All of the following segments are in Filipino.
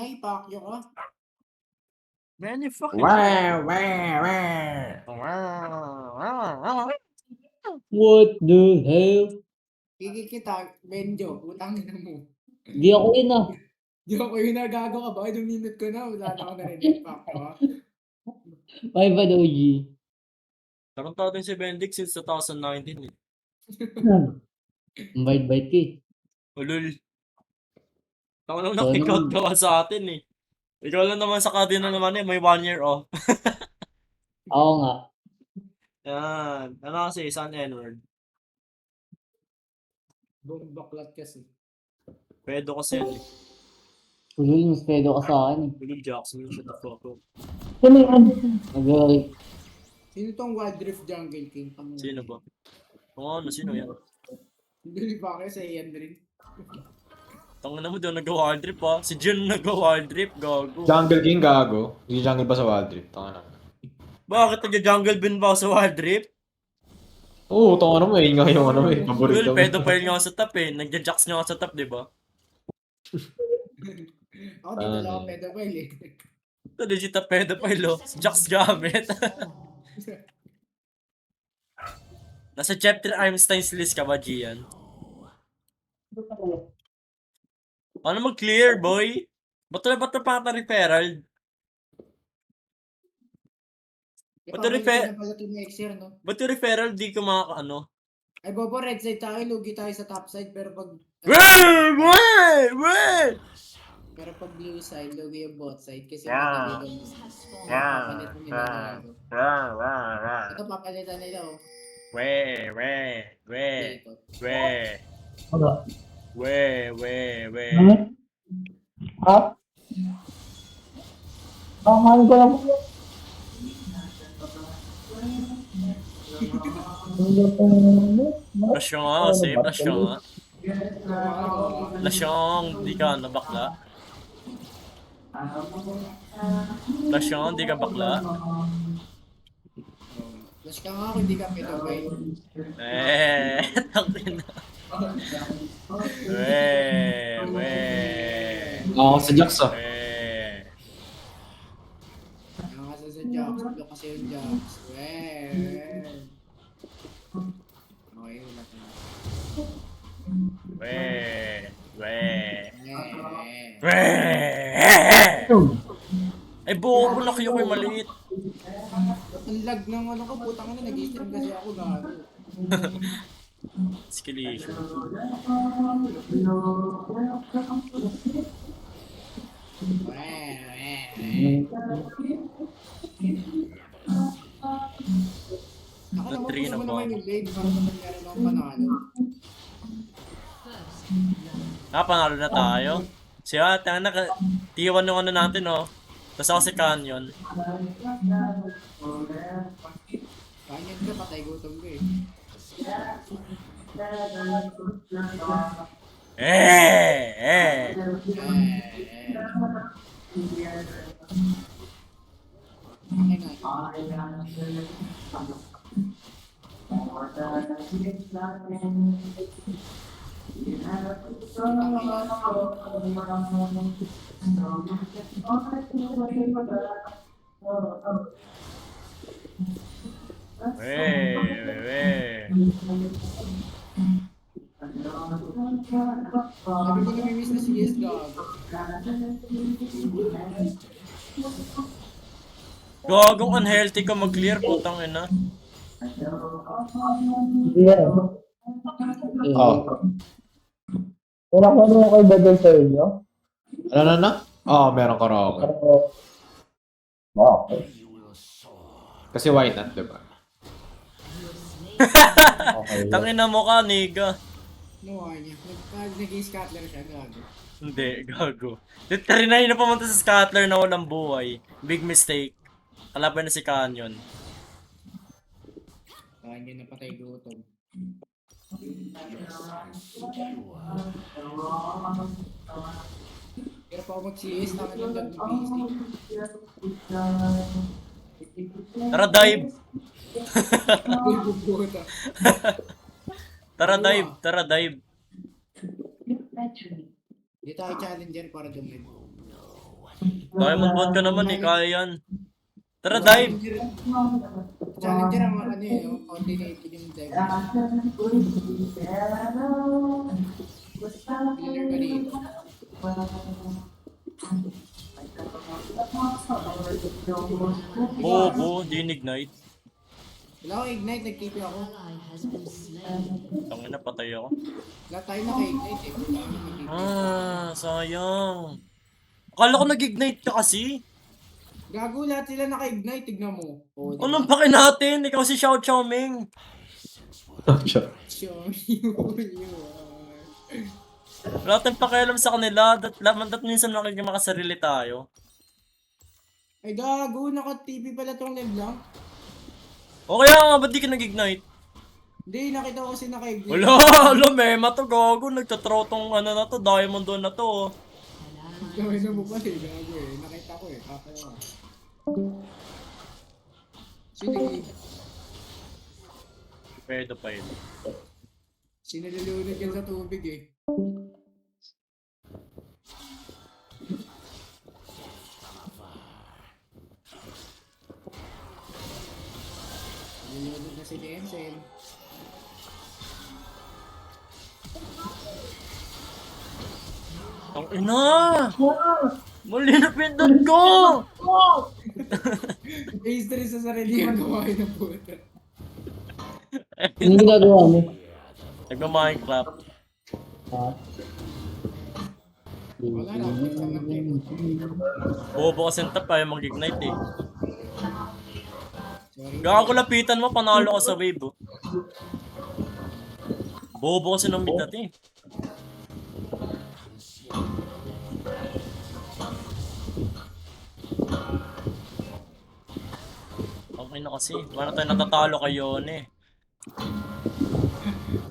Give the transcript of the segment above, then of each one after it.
Ay, Pacquiao ka. Many fucking Wow, wow, wow. What the hell? Kikik kita, Benjo, utang na mo. Di ako yun ah. Di ako yung nagago ka ba? 2 minute ko na, wala na ako narinig, Pacquiao ka. Five bad OG. Tarantado din si Bendix since 2019 eh. Ang bait-bait ka eh. Ulul. Ako lang So, nakikout naman. ka pa sa atin eh. Ikaw lang naman sa Cardinal naman eh, may 1 year off. Oo nga. Yan. Ano kasi, isang N-word. Buong baklat kasi. Pedo kasi yan eh. Ulul, mas pedo ka sa akin eh. Ulul Jackson, shut the fuck up. Nag- Sino tong Wild Rift Jungle King? Sino ba? Kung ano, sino yan? Hindi ba kayo sa Ian rin? Tangin na mo, doon nag-wild trip ha. Si Jun nag-wild trip, gago. Jungle King gago. Hindi jungle pa sa Wild Rift. Tanga na. Bakit nag-jungle bin ba ako sa wild trip? Oo, tanga na mo eh. Nga yung ano eh. Paborito Ulul, mo. pedophile nga ako sa top eh. Nagja-jacks nga ako sa top, di ba? Ako dito lang ako pedophile eh. Ito, legit na pedophile oh. Jacks gamit. Nasa chapter Einstein's list ka ba, Gian? Paano mag-clear, boy? Ba't na pa referral? Ba't yung Ipapalitan na pala ito next year, no? Ba't yung referral di ko ano? Ay, Bobo, red side tayo, lugi tayo sa top side, pero pag... Wait! Pero pag blue side, lugi yung bot side, kasi Yeah. madali doon. Yeah. Papalitan nila nila. Ito, papalitan nila, oh. Wait. Dito. Ano? Wait. Ha? Tamahan ko lang po. Lasyong nga kasi, lasyong nga. Lasyong, di ka ano, bakla. Lasyong, di ka bakla. Plus ka nga kung hindi ka pedophile. Tangin na. Ako sa Jax ah. Nakakasa sa jobs, ito kasi yung jobs. Okay, wala ka na. Ay, buo ko laki yung maliit. Ang lag ng ano ko, putang na, nag-stream kasi ako gago. Skillation. Ako naman Na-three gusto na mo ba? naman yung leg para naman meron akong panalo. Panalo na tayo. Siya, tanga na, T1 yung ano natin, oh. Tapos ako si Canyon. Kanyan ka, patay gutom ko eh. Okay na. Sabi ko namimiss na si Yes gago. Gagong unhealthy ka mag-clear, putang ina. Oo. Wala ko naman kayo badal sa inyo. Ano? Oo, meron karaoke. Okay. Kasi why not, diba? Okay. Tangina mo ka, niga. No, niya. Nag-i-scattler siya gago. Hindi, gago. Trinay na pumunta sa scattler na walang buhay. Big mistake. Kalaban na si Canyon. Kanyan na patay gutom. Pero pa ako mag-CS, naman yung nag-PC. Tara, dive! Bubuta. Tara, dive. Di tayo challenger para dumib. Diamond Bond ka naman eh, kaya yan. Tara, dive! Challenger ang ano eh, no? Coordinated yung dive. Killer ka dito. Bobo, di-ignite. Wala akong ignite, nag-TP ako. Tangina, patay ako. Wala tayo naka-ignite eh. Wala tayo naka-TP. Sayang. Akala ko nag-ignite ka kasi. Gago, lahat sila naka-ignite, tignan mo. Oh, diba? Anong pake natin? Ikaw si Xiao Xiao Ming. Sure, you are. Wala tayong pakialam sa kanila. Dat minsan makasarili tayo. Ay gago, naka-TP pala tong Leblanc. O kaya nga, ba't di ka nag-ignite? Hindi, nakita ko kasi naka-ignite. Wala, mema to, gago. Nagtatraw tong ano na to, diamond doon na to. Oh. Gawin na mo pa eh, gago eh. Nakita ko eh, kakalawa. Sige, Pwede pa yun. sinalulunod yan sa tubig eh. Nilunod na si Denzel. Ang ina! Mali na pindot ko! History sa sarili ang gawain ng puta. Hindi ginagawa mo. Nagma-Minecraft. Ha? Wala na, sa natin. Bobo kasi yung tap, ayaw mag-ignite eh. Sorry. Gago lapitan mo, panalo ka sa wave oh. Bobo kasi ng mid natin eh. Okay na kasi, paano tayo natatalo kay Yone?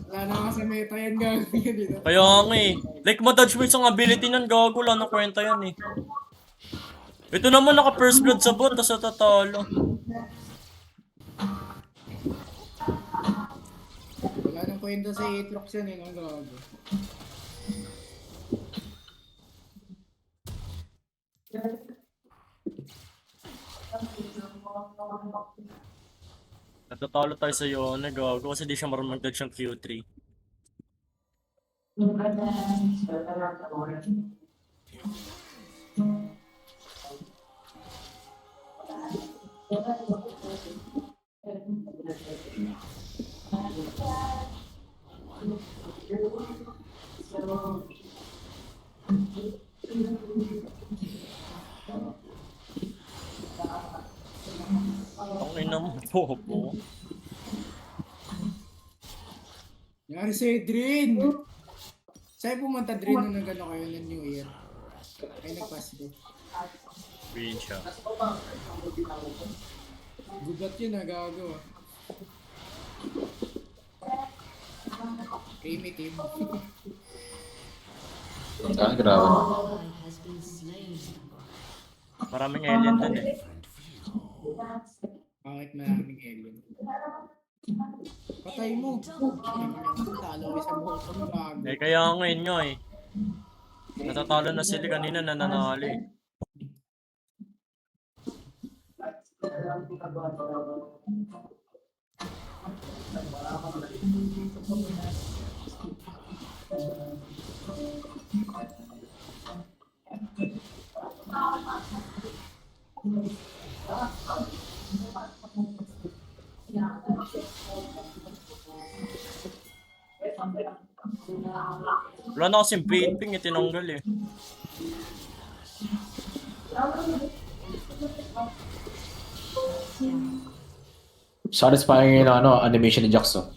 Wala na nga sa meta yan gago yun dito. Kaya nga eh, like ma-dodge mo yung ability ng gago, wala na kwenta yan eh. Ito naman naka first blood sa bot, tas natatalo. Wala nang kwenta sa Aatrox yan eh, ang gago. Natatalo tayo sa Yone, gago, kasi di siya marunong mag-dodge ng Q3. Ang ina mo, bobo. Yari si Drin! Saan pumunta Drin nung nagano kayo ng New Year? Ay nagpasko. Green siya. Gubat yun ah, gago ah. Creamy team. Ah, grabe. Maraming alien dun eh. Bakit maraming alien? Patay mo! Talo ko sa bottom gago. Eh kaya ngayon nga eh. Natatalo na sila kanina, nananalo eh. Wala na kasing vaping eh, tinanggal eh. Satisfying yung ano, animation ni Jax oh.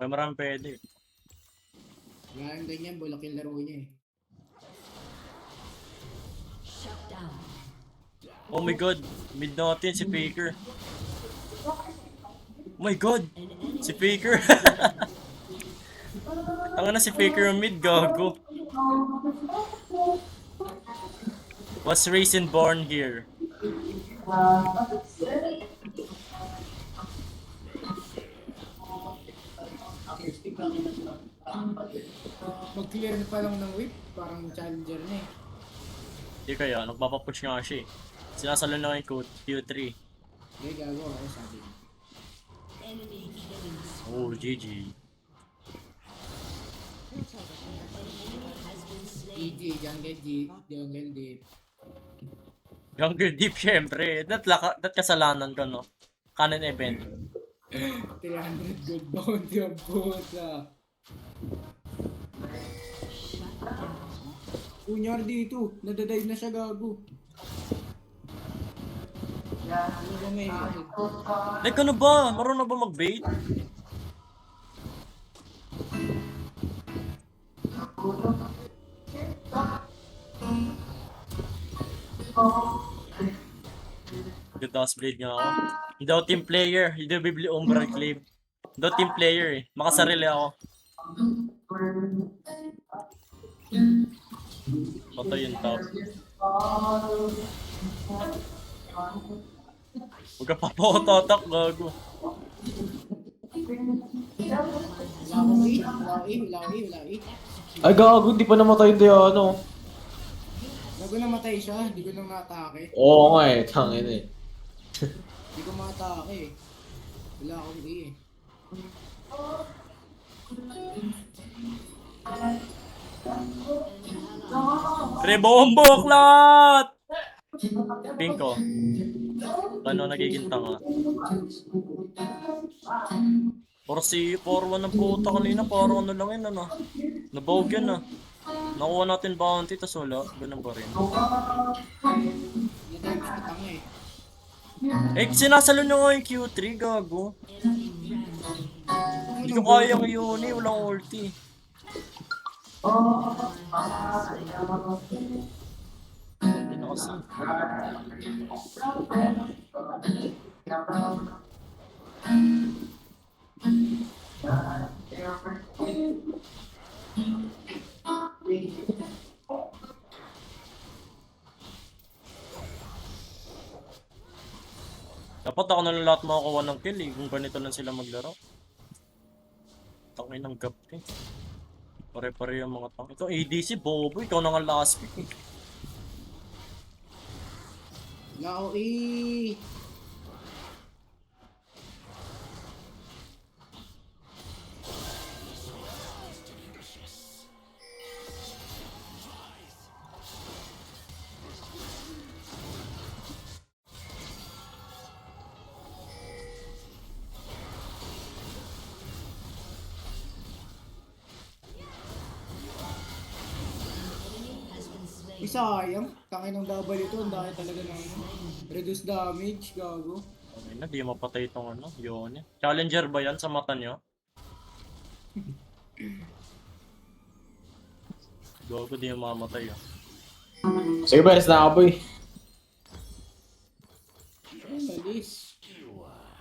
May maraming pwede eh. Wala nang ganyan, bulak yung laro niya eh. Oh my god, mid natin si Faker. Oh my god, si Faker. Tanga na si Faker yung mid, gago. Was raised and born here. Mag-clear pa lang ng whip, parang challenger na eh. Hindi kaya, nagpapapush nga siya eh. Sinasalo na yung Q3. Hindi, gago ako sabi ko. Oh, GG. GG, jungle deep. Jungle Deep syempre. That kasalanan ko, no? Canon event. 300 gold bounty ang puta. Kunyar dito, nadadive na siya gago. Ano ba may Like ano ba? Marunong ba mag-bait? Good toss blade nga ako. Hindi ako team player. Hindi ako bibili Umbral Clave. Hindi ako team player eh. Makasarili ako. Patay yung top. Huwag ka papautotak, gago. wala ko. Ay, gago, di pa namatay yung Diana. Gago namatay siya, hindi ko nang natake. Oo nga eh, tangin eh. Hindi ko matake eh. Wala akong E eh. Rebombok lahat! Pinko. Ano nagiging tanga? 4-1 ng puta kanina, parang ano lang yun, ano? Nabawag yan, ah. Nakuha natin bounty, tas wala. Ganun pa rin. Nadive siya tanga eh. Eh, sinasalo nyo nga yung Q3, gago. Hindi ko kaya yung Yuni, walang ulti. Hindi na kasi. Dapat ako na lang lahat makakuha ng kill eh, kung ganito lang sila maglaro. Tangin ng gap eh. Pare-pare yung mga tang. Ito ADC, bobo, ikaw na nga last pick eh. Wala ako E. Sayang, tangin ng double ito, ang dahil talaga ng reduce damage, gago. Ay na, di mapatay itong ano, Yuni. Challenger ba yan sa mata nyo? Gago, di yung mamatay ah. Sige ba, na ako boy. Ay, malis.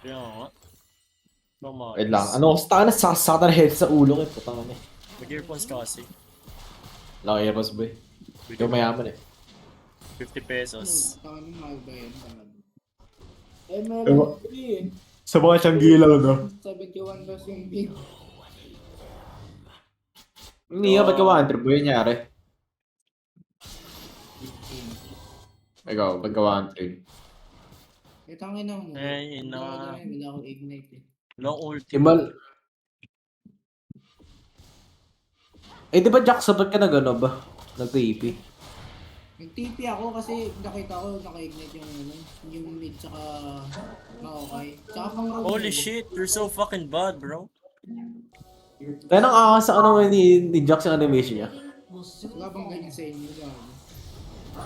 Kaya nga. Lumayos. Wait lang, ano, na sasaktan head sa ulo ko, putang ano eh. Mag-earphones kasi. Laki earphones boy. Yung mayaman eh. 50 pesos. Tangin ng mahal ba yan? Eh, meron eh. Sa mga siyang gilaw, no? 71 plus yung big. Hindi nga, ba't ka 100 boy, nangyari? Ikaw, ba't ka 100? Eh, tangin na mo. Eh, ina. Wala akong ignite eh. Long ulti. Timbal. Eh, di ba Jackson, ba't ka na gano'n ba? Nag-TP? Nag-TP ako kasi nakita ko naka-ignite yung ano, yung mid tsaka Maokai. Tsaka pang road. Holy shit, you're so fucking bad, bro. Kaya nang akas ano ni Jackson animation niya? Wala bang ganyan sa inyo, gago?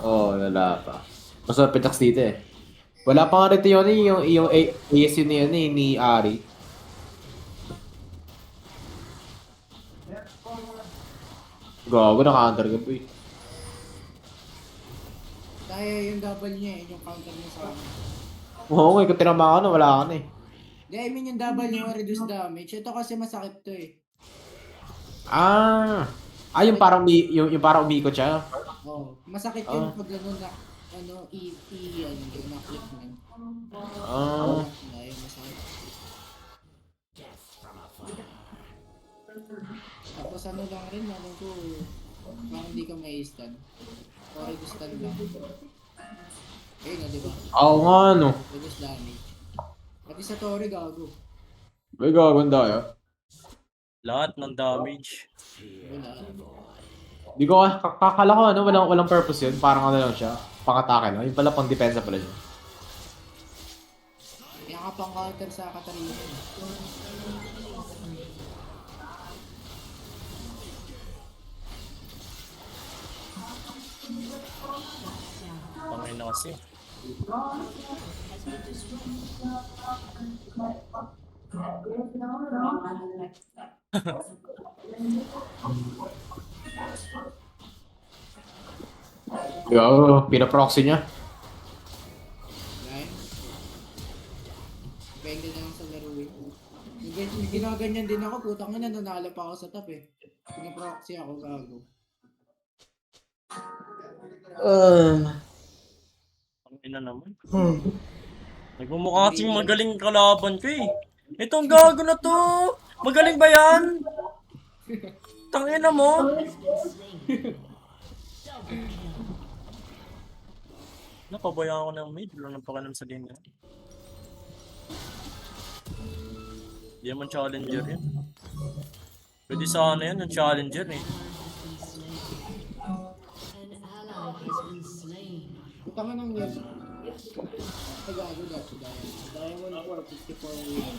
Oo, wala pa. Mas mapitax dito eh. Wala pa nga rito yun eh, yung ASU ni, yun, eh, ni Ari. Gago, naka-under ka boy. Kaya yung double niya eh, yung counter niya sa amin. Oo nga, kung tinama ka na, wala ka na eh. Hindi, I mean yung double niya yung reduce damage. Ito kasi masakit to eh. Yung parang yung parang umikot siya. Oo, masakit yun pag ano na, ano, ano, na-click na. Ayun, masakit. Tapos ano lang rin, ano ko, parang hindi ka may stun. Sorry, gusto lang. Ayun na, di ba? Oo nga, no. Reduce damage. Pati sa Tori, gago. May gaganda yun. Lahat ng damage. Wala. Di ko, kakala ko, ano, walang purpose yun. Parang ano lang siya. Pang-atake lang. Yung pala, pang-depensa pala yun. Kaya ka pang counter sa Katarina. Pangay na kasi. Yo, pinaproxy niya. Line. Depende na lang sa laro eh. May ginaganyan din ako, putang ina, nanalo pa ako sa top eh. Pinaproxy ako, gago. Pangay na naman. Nagmumukha kasing magaling kalaban ko eh. Itong gago na to! Magaling ba yan? Tangina mo! Napabayaan ko ng mid. Wala nang pakanam sa game na. Hindi naman challenger yan. Pwede sana yan, yung challenger eh. Putang ina ng weird. Ay, gago, gago, gago. Diamond 454 win.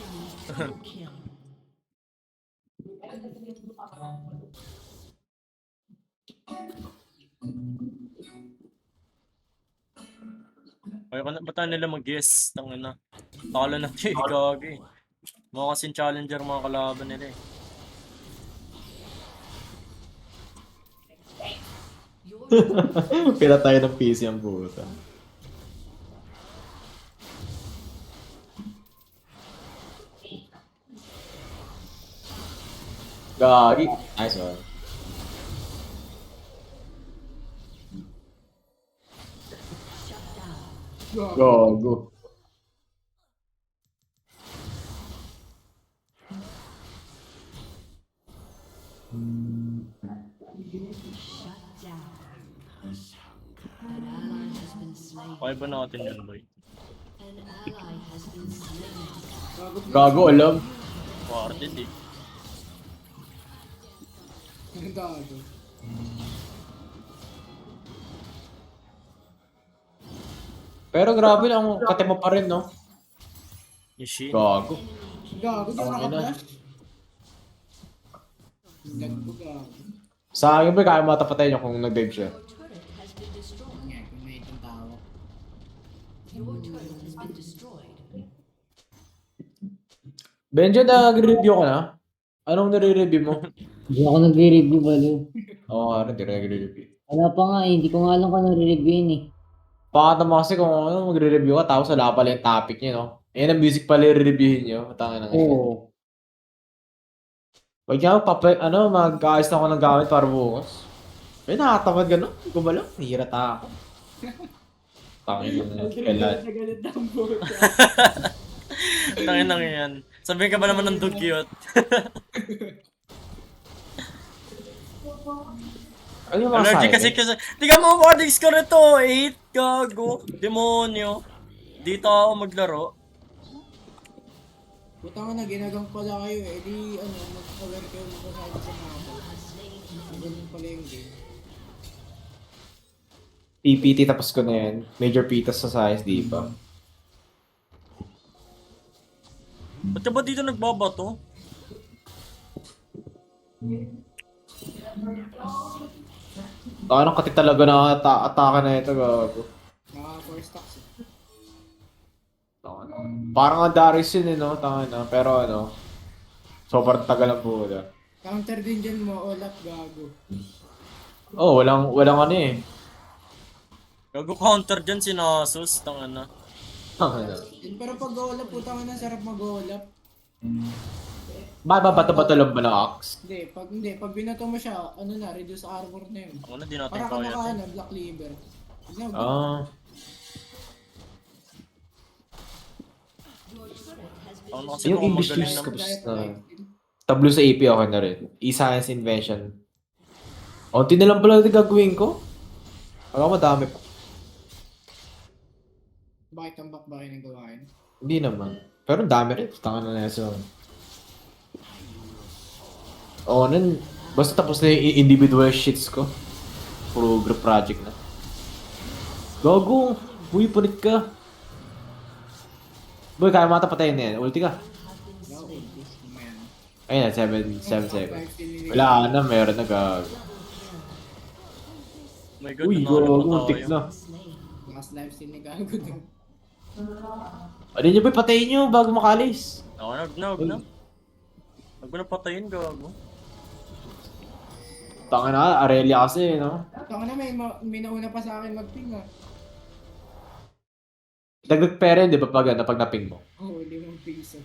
Kaya ka na, ba't tayo nila mag-guess? Tangina. Talo na siya eh, gagi. Mga kasing challenger mga kalaban nila eh. Pinatay ng PC ang puta. Gagi. Nice one. Go, go. Kaya ba natin yun, boy? Gago, alam. Warded eh. Gago. Pero grabe lang, katema pa rin, no? Yung Shin. Gago. Gago, di ako Okay na. naka-flash. Gago, gago. Sa akin ba, kaya matapatay niyo kung nag-dive siya. Nga, kung may itong tawa. Benjo, nag-review ka na? Anong nare-review mo? Hindi ako nagre-review baliw. Oo, nga rin, di rin nagre-review. Wala pa nga eh, hindi ko nga alam kung nare-reviewin eh. Pakata mo kasi kung ano, magre-review ka, tapos wala pala yung topic niyo, no? Ayan ang music pala yung reviewin niyo. Matangin na ngayon. Oo. Wag nga, mag-ayos na ako ng gamit para bukas. Ay, nakatamad ka no? Gumalang, hihira ta ako. Tangin na kailan. Galit ang buta. Tangin lang yan. Sabihin ka ba naman ng dugyot? Ano yung mga Allergy silent? kasi. Tingnan mo, warding score ito. 8. Gago. Demonyo. Dito ako maglaro. Putang na, ginagang pala kayo eh. Di, mag-aware kayo masyado sa mapa. Ganun pala yung game. PPT tapos ko na yan. Major Pitas sa size, di ba? Ba't ka ba dito nagbabato? Anong kati talaga na atake na ito, gago. Mga 4 stocks eh. Parang ang Darius yun eh, no? Tanga na. Pero ano, sobrang tagal ang puta. Counter din dyan mo, Olap, gago. Oh, walang ano eh. Gago counter dyan si Nasus. Tanga na. Tanga na. Pero pag Olap, putang na, sarap mag-Olap. Ba bato-bato lang ba ng axe? Hindi, pag binato mo siya, reduce armor na yun. Ako na, di natin Para ka kaya. Black Cleaver. Ako na kasi Yung mukhang English magaling news na. ko tablo sa AP okay na rin. E-Science Invention. Onti na lang pala ito gagawin ko. Alam ko madami pa. Bakit tambak ba kayo ng gawain? Hindi naman. Pero ang dami rin. Tangan na nasa. Oo, nun. Basta tapos na yung individual shits ko. Puro group project na. Gago! Uy, punit ka. Boy, kaya mo ata patayin na yan. Ulti ka. No, this man. Ayun na, 7 seconds. Wala na, meron na gago. Oh my god, Uy, nanalo gago, pa ultik tayo. na. Last lifesteal ni Gago doon. Ano nyo boy, patayin nyo bago makalis. Ako na, huwag na. Huwag mo na patayin, gago. Tanga na, Aurelia kasi, no? Taka na may nauna pa sa akin mag-ping ah. Dagdag pera yun, di ba, pag naping mo? Oo, 5 piso.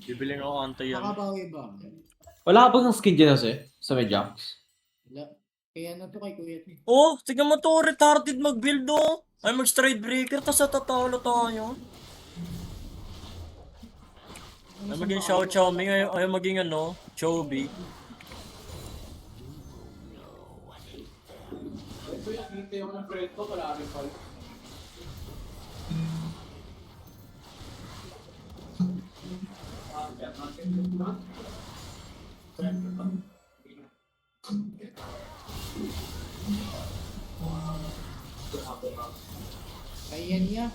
Bibili ako antay yan. Nakabawi ba? Wala ka bang skin dyan kasi? Sa may jumps? Wala. Kaya na to kay Kuya T. Oh, tignan mo to, retarded mag-build oh. Ay mag-stride breaker, tas tatalo tayo. Ay maging Xiao Ming, ay maging ano, Chobi. Ayan niya. Ayan niya.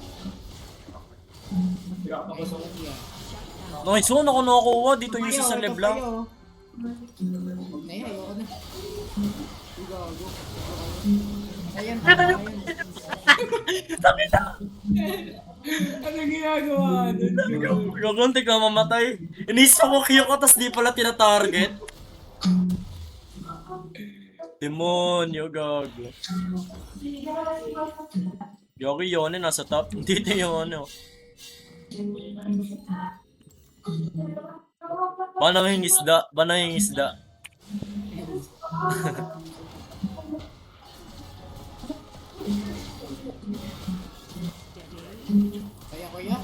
Nice one, ako nakakuha dito yung sa Leblanc. Huwag na yan, ayoko na. Uy, Gago. Ayan, ayan. Ano ginagawa doon? Gagunti ka mamatay. Inisip ko Q ko, tas di pala tina-target. Demonyo, gago. Yoki Yone nasa top. Dito yung ano. Panang isda. Panang isda. Kaya Kuya?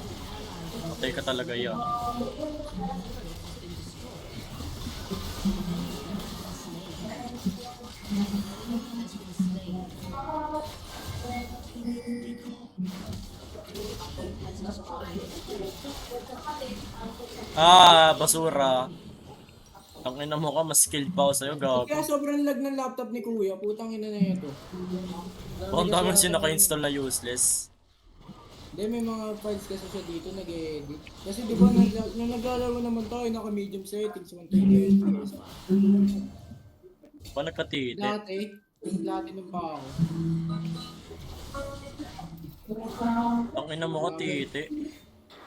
Patay ka talaga yan. Ah, basura. Ang ina mo ka, mas skilled pa ako sa'yo, gago. Kaya sobrang lag ng laptop ni Kuya. Putang ina na ito. Baka ang dami siya naka-install na useless. Hindi, may mga files kasi siya dito nag-edit. Kasi di ba nung naglalaro naman tayo, naka-medium settings, 120 FPS. Pa nagkatiti. Dati nung pa ako. Ang ina mo ka, titi.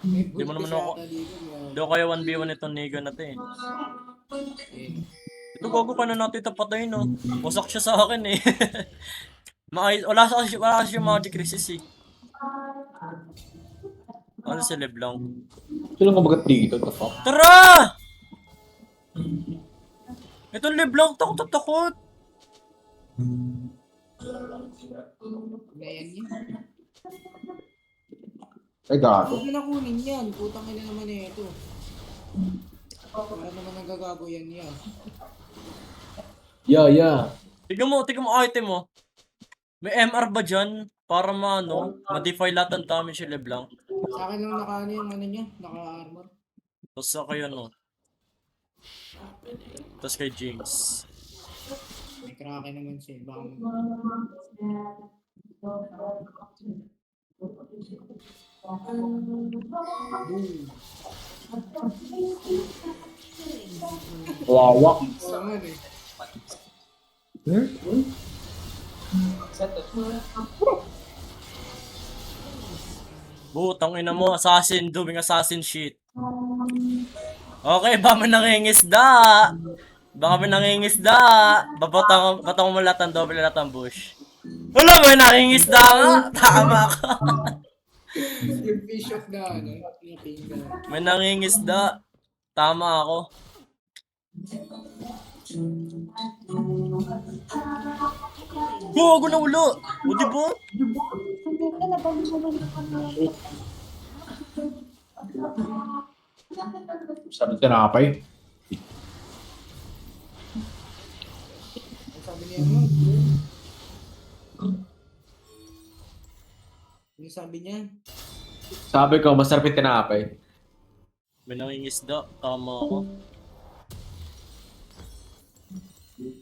May Di mo naman buntis ako- yata dito, may- Di ako kaya 1v1 itong nigga na to eh. Ito gago ka na natin tapatay no. Wasak siya sa akin eh. Wala siya magic resist eh. Ano si Leblanc? Sino ka bagat dito? The fuck? Tara! Ito Leblanc, takot. Ganyan niya. Ay, gago. Huwag mo na kunin yan. Putang ina naman eh ito. Para naman nagagago yan niya. Yeah. Tignan mo item mo. May MR ba dyan? Para ma-defy lahat ng damage si Leblanc. Sa akin lang naka ano yung ano niya, naka-armor. Tapos sa kayo Tapos kay Jinx. May krake naman siya. Baka boom. Wawak. Oo naman eh. Butang ina mo, assassin, doing assassin shit. Okay, ba may nangingisda? Baka may nangingisda. Batang mo lahat ng double lahat ng bush. Wala, may nangingisda nga. Tama ka. Yung fish hook na ano, yung finger. May nangingisda. Tama ako. Gago na ulo. O diba? Sabi tinapay. sabi niya mo? Ano sabi niya? Sabi ko, masarap yung tinapay. May nangingisda. Tama ako.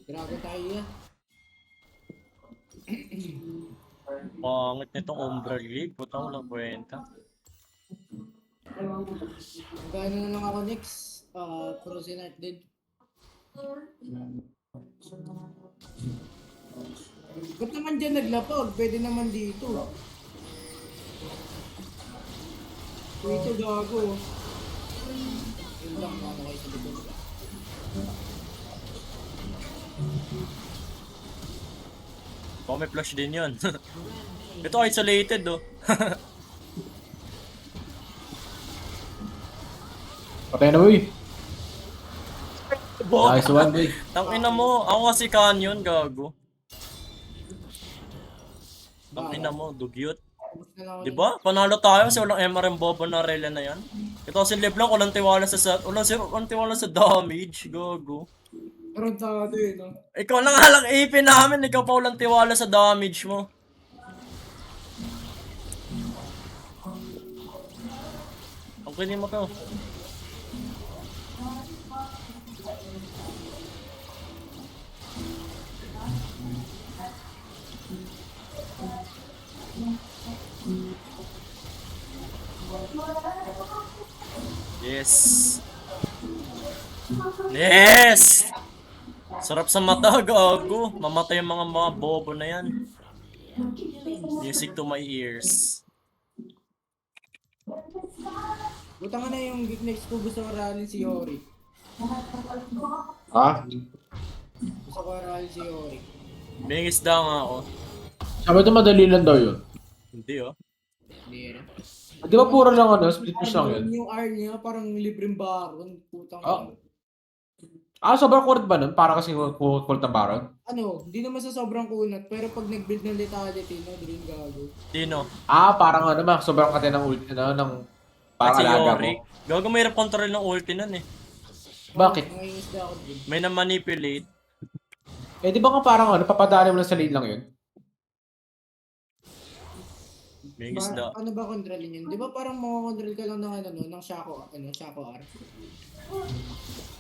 Grabe tayo yan. Pangit nitong Umbral League. Puta ko lang kwenta. Gano na lang ako next. Frozen Art din. Ba't naman dyan naglapag? Pwede naman dito. Dito gago. Yun lang, ano kayo sa likod. Baka may flash din yun. Ito isolated oh. Patay na, uy. Nice one, boy. Tangina mo. Ako kasi Canyon, gago. Tangina mo, dugyot. Tapos na lang ako Diba? Panalo tayo kasi walang MRM Bobo na rela na yan. Ito kasi Leblanc, walang tiwala sa set. Walang tiwala sa damage, gago. Meron tayo eh, no? Ikaw na nga lang AP namin, ikaw pa walang tiwala sa damage mo. Ang kunin mo to. Yes. Yes! Sarap sa mata, gago. Mamatay yung mga bobo na yan. Music to my ears. Buta nga na yung next ko gusto ko aralin si Yori. Ha? Gusto ko aralin si Yori. May isda nga ako. Sabi ito madali lang daw yun. Hindi oh. Hindi na. Di ba puro lang ano, split push lang yun? Yung R niya parang libreng baron. Putang Oh. Sobrang kulit ba nun? Para kasi kulit ng baron? Ano, hindi naman sa sobrang kunat, pero pag nag-build ng lethality, no, dream gago. Dino. Parang ano ba, sobrang kate ng ulti na, ng parang Kasi alaga Yori. mo. Gago mahirap control ng ulti nun eh. Bakit? Ngayon isda ako din. May na-manipulate. Eh di ba nga parang ano, papadali mo lang sa lane lang yun? May isda. Ano ba kontrolin yun? Di ba parang makakontrol ka lang ng ano, ng Shaco R?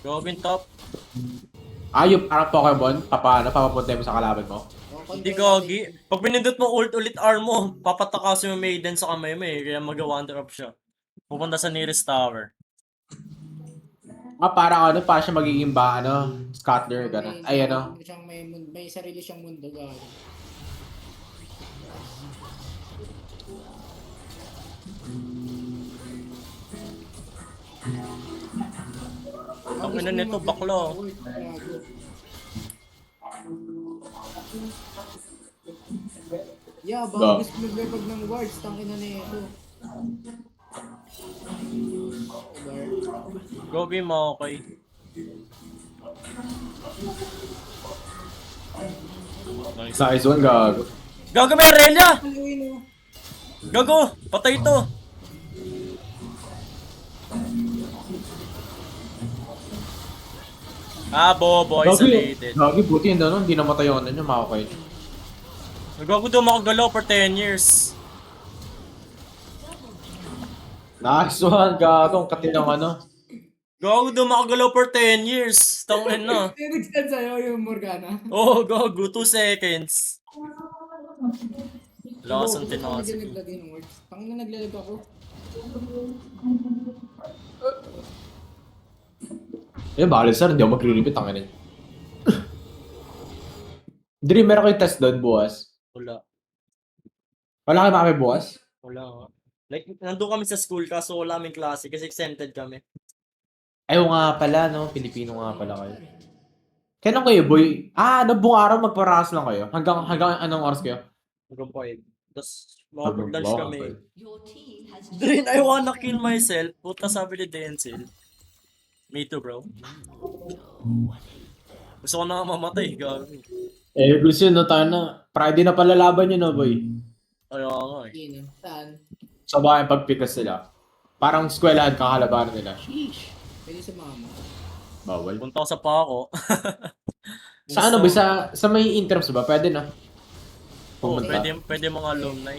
Gawin top. Yung parang Pokemon, papapunta mo sa kalaban mo? Hindi gagi. Pag pinindot mo ulit R mo, papatakasin mo Maiden sa kamay mo eh. Kaya mag-wonder up siya. Pupunta sa nearest tower. Parang ano, pa siya magiging scatter, gano'n. Ay ano. May sarili siyang mundo gago. Ang ina nito, baklo. Yeah, baka gusto maglipag ng wards, tangina na ito. Gogi mo okay. Nice. Nice one, gago. Gago may Aurelia! Haluin mo. Gago! Patay ito! Bobo, isolated. Gagi, buti yun doon, hindi namatay yung ano nyo, makakay. Gago daw makagalaw for 10 years. Nice one, gago, ang kati ng ano. Gago daw makagalaw for 10 years. Tangin na. Tinigsan sa'yo yung Morgana. Oh, gago, 2 seconds. Lakas ang tinasig. Hindi naglagay ng words. Tangina naglalag ako. Bakit sir, hindi ako magre-repeat, ang ano. Dream, meron kayo test doon bukas? Wala. Wala kayo makami bukas? Wala nga. Like, nandun kami sa school kaso wala kaming klase kasi exempted kami. Ayaw nga pala, no? Pilipino nga pala kayo. Kailan kayo, boy? Buong araw magparakas lang kayo? Hanggang anong oras kayo? Hanggang 5. Tapos, makapag-lunch Wow, kami. okay. Drin, I wanna kill myself. Puta sabi ni Denzel. Me too, bro. Gusto ko na nga mamatay, gago. Gusto yun, no? Tayo na. Friday na pala laban yun, no, boy? Ayaw nga eh. Yun na. Saan? Sa bahay pagpikas sila. Parang eskwelahan kakalabanan nila. Sheesh. Pwede sa mama. Bawal. Punta ko sa pako. Sa ano ba? Sa may interms ba? Pwede na. Oo, Pumunta. pwede mga alumni.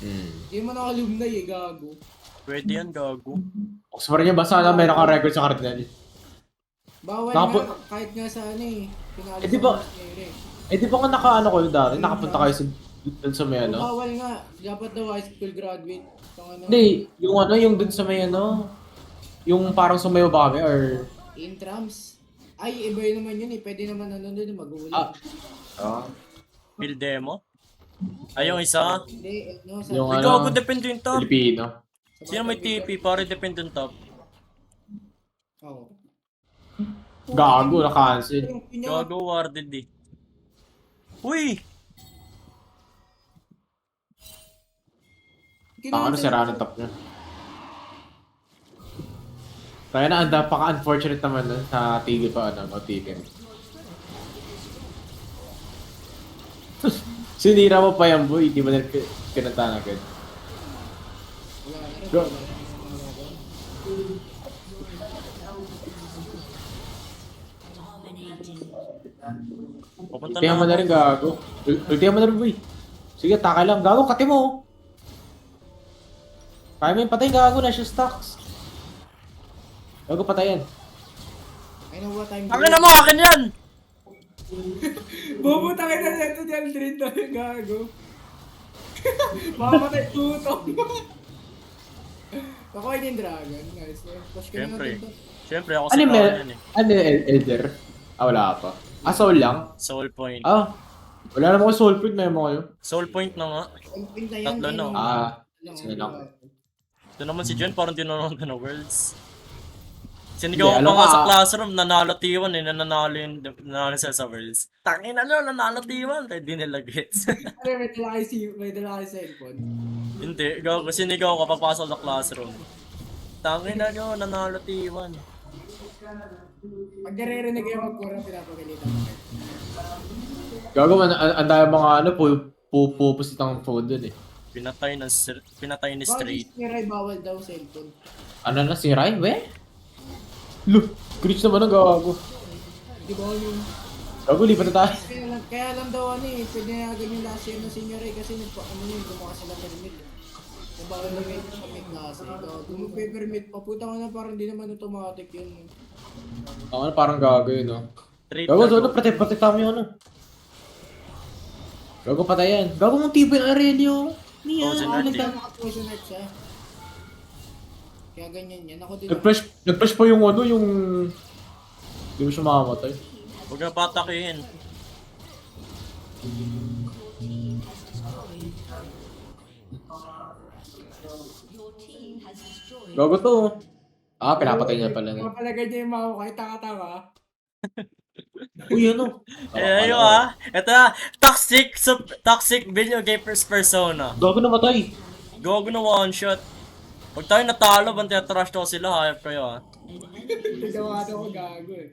Hindi mo nakalumnay eh, gago. Pwede yan, gago. Oxford niya ba sana meron kang record sa Cardinal? Bawal Nakapu- nga, kahit nga sa ano eh. Pinalo Eh, di ba- sa Ere. Eh di ba nga nakaano kayo dati? Nakapunta kayo sa dun sa may ano? Bawal nga, dapat daw high school graduate. Pang ano, Hindi, yung ano, yung dun sa may ano, yung parang sumayo ba kami or... intrams. Ay, iba yun naman yun eh. Pwede naman ano doon, mag-uulit. Ah, Field demo. Ay, yung isa. Hindi, ano, sa... Yung Ay, ano, gago, depende yung top. Filipino. sa Sino may Batang TP? Pare, depende yung top. Oo. Gago, na-cancel. Yung pinya- Gago, warded eh. Uy! Ano, sira ng top niya. Kaya na, napaka-unfortunate naman nun sa tigil pa, ano, OTP. Sinira mo pa yan, boy. Di mo na kinanta agad. Wala na rin. Go. Pupunta Ultihan mo na na ako. rin, gago. Ultihan mo na rin, boy. Sige, taka lang. Gago, kati mo. Kaya mo yung patay, gago na siya stocks. Gago, patayan. I know what I'm Akin na mo, akin yan! Bobo, takin na dito dyan, Drin to, gago. Mamamatay tuto. Ako ay yung dragon, guys. Push ka na Siyempre. natin to. Siyempre, ako Ano si yung Kawan yan eh. ano yung Elder? Ah, wala pa. Ah, soul lang? Soul point. Ah, wala naman ko soul point, may mo kayo. Soul point na nga. Ang point na yan, Tatlo eh, na. no? Ah, Lang, sige lang. Ito naman si Jen, parang dinunod na Worlds. Hindi, Sinigaw alam ko nga ka. sa classroom, nanalo T1 eh, nanalo siya sa Worlds. Tangin na nanalo T1, kaya di nila gets. Ano, may dala kayo cellphone. Hindi, gago, sinigaw ko papasok sa classroom. Tangin na nanalo T1. Pag naririnig kayo magkurang, pinapagalitan ko. gago man, ang dami mga ano, pupusit ang phone dun eh. Pinatay ni Bawal Straight. yung Ray, bawal daw cellphone. Ano na, si Ryan, we? Look, glitch naman ang gago. Di ba yung... Gago, lipat na tayo. Kaya lang daw ano eh, pinayagan yung last year ng senior Ray kasi ano yun, gumawa sila permit. Bawal na may permit na kasi. Kung magpe-permit, papunta ko na parang di naman automatic yun. Ako na parang gago yun, no? Straight Gago, na ano, protect kami yung ano. Gago, patayan. Gago mong tipo yung Aurelio. Niya, Thousand ano Earth, ka? Naka-positionate siya. Kaya ganyan yan. Ako din. Nag-flash pa yung ano, yung... Hindi mo siya makamatay. Huwag na patakin. Gago to. Ah, pinapatay niya pala. Mga pala ganyan yung mga kahit taka-taka. Uy, ano? Eh, ayun ah. Ito na, toxic video game first persona. Gago namatay. Gago na one shot. Pag tayo natalo, banti trash to sila, hayop kayo ah. Nagawa daw ko gago eh.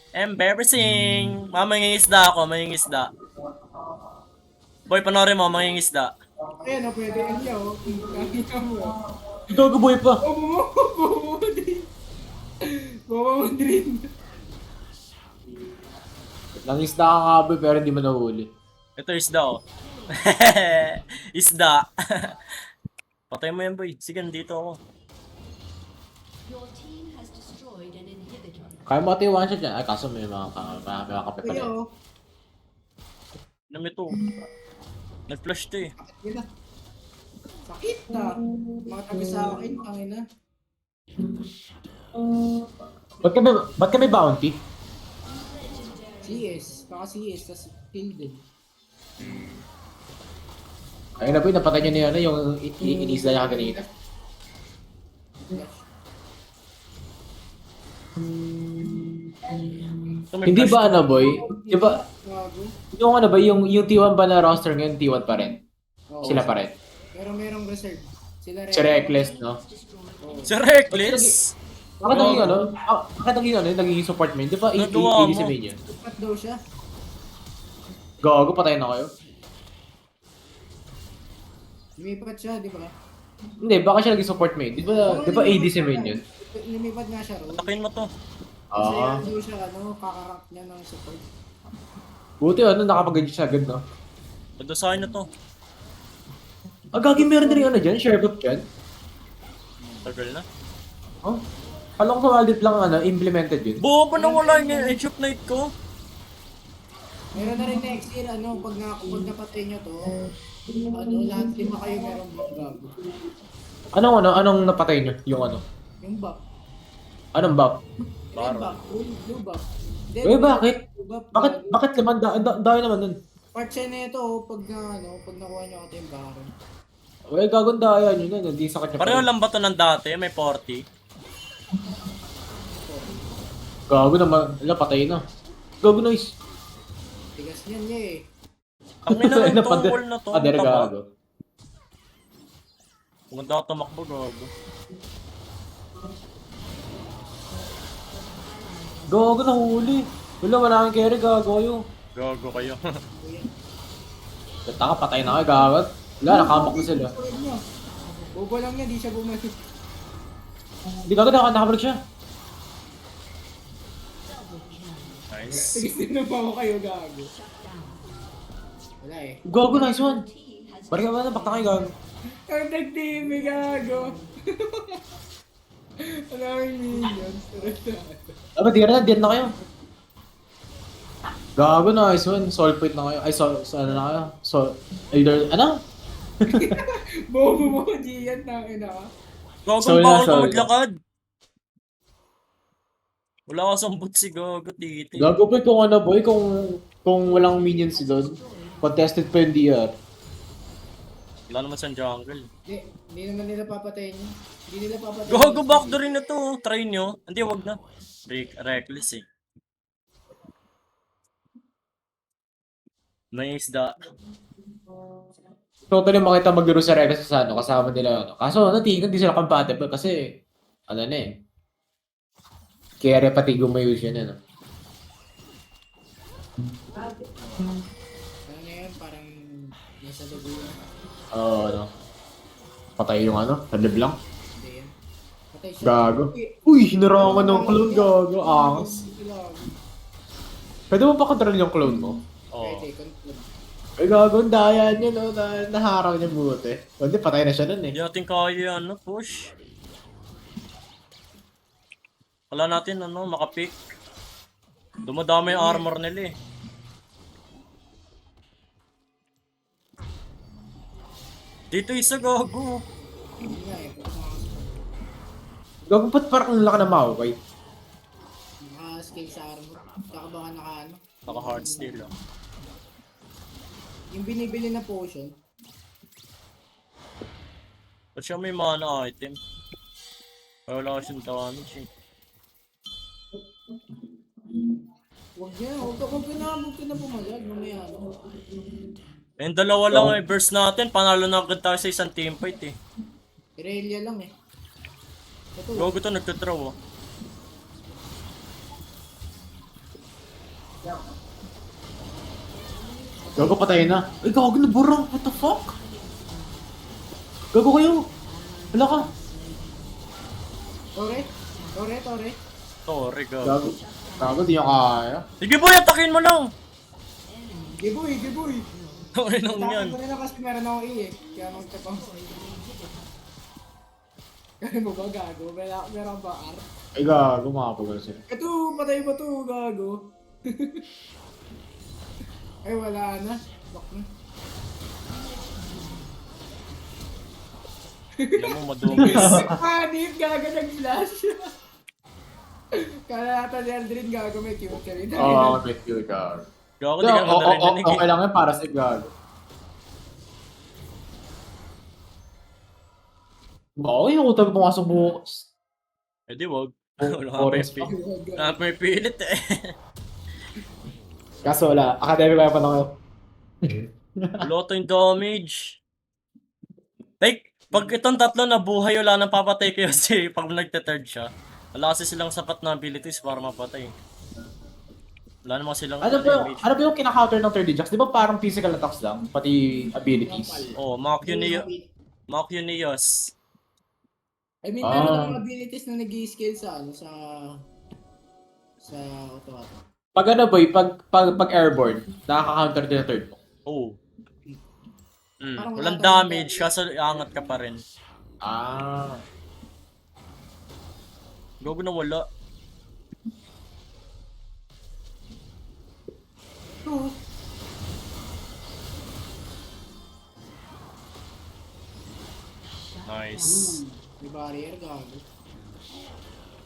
Embarrassing! Mangingisda ako, mangingisda. Boy, panoorin mo, mangingisda. Ayan o, pwede yan niya o. Nakita mo. Gago boy pa. Bobo mo din. Bobo mo din. Nangisda ka nga boy, pero hindi mo nahuli. Ito isda oh. Isda. Patay mo yan boy. Sige, nandito ako. Your team has destroyed an inhibitor. Kaya mo ito yung one shot yan. Ay, kaso may mga kape pala. Kuya yan. o. Alam ito. Nag-flash to eh. Sakit na. Sakit na. Mga tabi sa akin, tangin na. Ba't kami bounty? CS. Baka CS, tas kill din. Ayun na boy, napatay niya na yun, yung inisda niya kanina. Ito, may Hindi flash ba to. ano boy? Di ba, Gago. yung ano ba, yung T1 ba na roster ngayon, T1 pa rin? Oo. Sila pa rin. Pero merong reserve. Sila rin. Si Reckless, no? Si Reckless! Bakit naging ano? Bakit naging ano, naging support main? Di ba Nagawa mo. si main yun? Tupat daw siya. Gago, patayin na kayo. Lumipat siya, di ba? Hindi, baka siya naging support main. Di ba AD si main yun? Lumipat nga siya, Ro. Atakin mo to. Kasi Ah. ano siya, kakarank niya ng support. Buti nakapag-gadget siya agad, no? Pagdasahin na to. Gagi meron din yung dyan, share book dyan. Tagal na. Oh? Alam ko sa Aldit lang implemented yun. Buo pa na wala yung Age of Night ko. Meron na rin next year, pag napatay niyo to, lahat 5 kayo meron bang gago. Anong napatay nyo? Yung Yung buff. Anong buff? Red buff, blue buff. Hindi, Eh, bakit? blue buff, Bakit liman? Dahil naman nun. part siya na ito, pag nakuha niyo ito yung baron. Eh, gaganda yan yun. Hindi sakit niya. Pareho lang ba to ng dati? May 40. Gago naman. Patay na. Gago nice. Tigas niyan niya eh. Tangin na ng tungkol na to. Pader Tama. gago. Maganda ako tumakbo, gago. Gago nahuli. Wala akong carry. Gago kayo. Gago kayo. Taka, patay na kayo. Gago. Wala, nakamak na sila. Sword niya. Bobo lang niya, di siya bumalik. Hindi gago nakabalik siya. Nice. Tigas din na pa ako kayo, gago. Wala eh. Gago, nice one. Team has Balik ka ba na, bakta kayo gago. Ang nag-TV, gago. Ang daming minions. Aba, di na kayo. Gago, nice one. Soul point na kayo. Ay, ano na kayo? Either, Bobo mo, Gian, tangin na ka. Gago, Soul na, bawal ka soul. maglakad. Wala ka sambot si Gago dito. Gago boy, boy, kung walang minions doon. Contested pa yung DR. Wala naman sa jungle. Hindi naman nila papatayin yun. Hindi nila papatayin. Gago, backdoor rin na to. Try nyo. Hindi, wag na. Reckless eh. May isda. Totally makita maglaro sa Regas sa kasama nila. Kaso, tingin di sila compatible kasi, kaya pati gumayo siya na, Ano na yan, parang nasa dugo yun. Patay yung talib lang. Hindi yan. Patay siya. Gago. Uy, hinarangan ng clone, gago. Angas. Pwede mo pa control yung clone mo? Oh. Pwede, control. Ay, gago, ang daya niya, no? Naharang niya buti. Hindi, patay na siya nun eh. Hindi natin kaya push. Wala natin makapick. Dumadami yung armor nila eh. Dito isa, gago. Hindi nga eh. Gago, ba't parang ang laki na maway? Naka-scale sa armor. Tsaka baka Naka hard steel oh. yung binibili na potion. Ba't siya may mana item? Wala ka siyang damage eh. Huwag ka na pumalag. Mamaya Yung dalawa lang eh, burst natin. Panalo na agad tayo sa isang teamfight eh. Irelia lang eh. Ito. Gago to, nagtatraw oh. Gago, patay na. Ay, gago, naburang. What the fuck? Gago kayo. Wala ka. Tore. Sorry, gago. Gago. Gago, di niya kaya. Sige boy, atakin mo lang! Giboy. Okay lang yan. Tapos ko nila kasi meron akong E eh. Kaya magtapang. Kaya mo ba gago? Meron ba R? Ay, gago, makapagano sila. Ito, patay ba to, gago? Ay, wala na. Lock na. Alam mo, madugis. Panit, gago nag-flash. Kala nata ni Aldrin gago may cute ka rin. Oo, wait, yun, gago. Gago, di ka naman narinig Okay eh. lang yan para sa gago. Okay, ako tayo pumasok bukas. Eh di wag. Wala ka Forest may pilit. Wala ka may pilit eh. Kaso wala, academic kaya pa na kayo. Wala tayong damage. Like, pag itong tatlo nabuhay, wala nang papatay kayo kasi pag nagte-third siya. Wala kasi silang sapat na abilities para mapatay. Wala naman silang damage. Ano ba yung kinaka-counter ng 3D Jacks? Di ba parang physical attacks lang, pati abilities? Oh, mga Cunios. I mean, meron akong abilities na nag-i-scale sa sa auto-auto. Pag ano boy, pag airborne, nakaka-counter din ang third mo. Oo. Parang wala Walang tayong damage, kaso angat ka pa rin. Ah. Gogo na wala. Oo. Nice. May barrier, gago.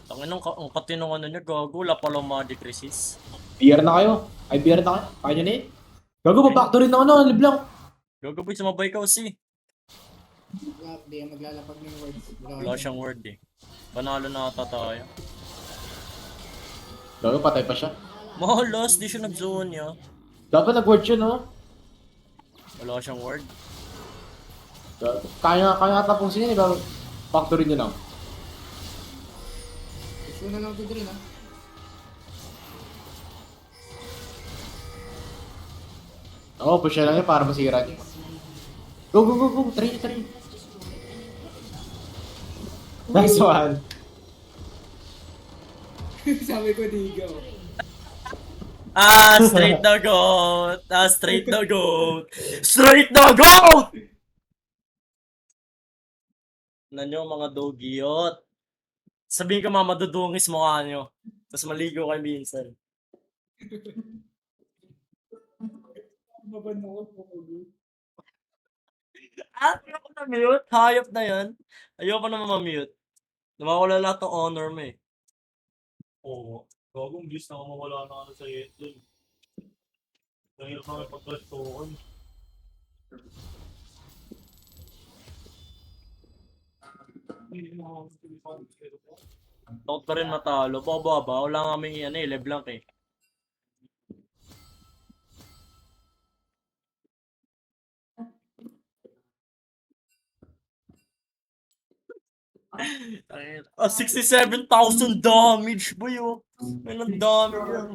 Tangin ang katinong ano niya, gago. Wala palang magic resist. BR na kayo. Ay, BR na kayo. Kaya nyo na yun. Gago, pa-factory na ano, Leblanc. Gago boy, sumabay ka kasi. Di yan maglalapag ng words. Wala siyang word eh. Panalo na ata tayo. Gago, patay pa siya. Mahalas, di siya nag-zone niya. Dapat nag-word siya, no? Wala siyang word. Gago. Kaya nga tapusin yun, gago. Factory nyo lang. Gusto na lang ito rin, ha? Oo, push lang yun para masira niyo. Go, go, go, go. Try. Nice one. Sabi ko, digaw. Straight the goat! Straight the goat! Straight the goat! Ano nyo mga doggyot? Sabihin ko mga madudungis mukha nyo. Tapos maligo kay minsan. Mabanukot mo ko, Ayoko na mute. Hayop na yan. Ayoko na ma-mute. Nawawala lahat ng honor mo eh. Oo. Gagong bis na mawala na ano sa ito eh. Nahirap na may pagkastuhan. Takot pa rin matalo. Baba. Wala nga kaming ano eh. Leblanc eh. Ayun. 67,000 damage boy oh. May nang dami yan.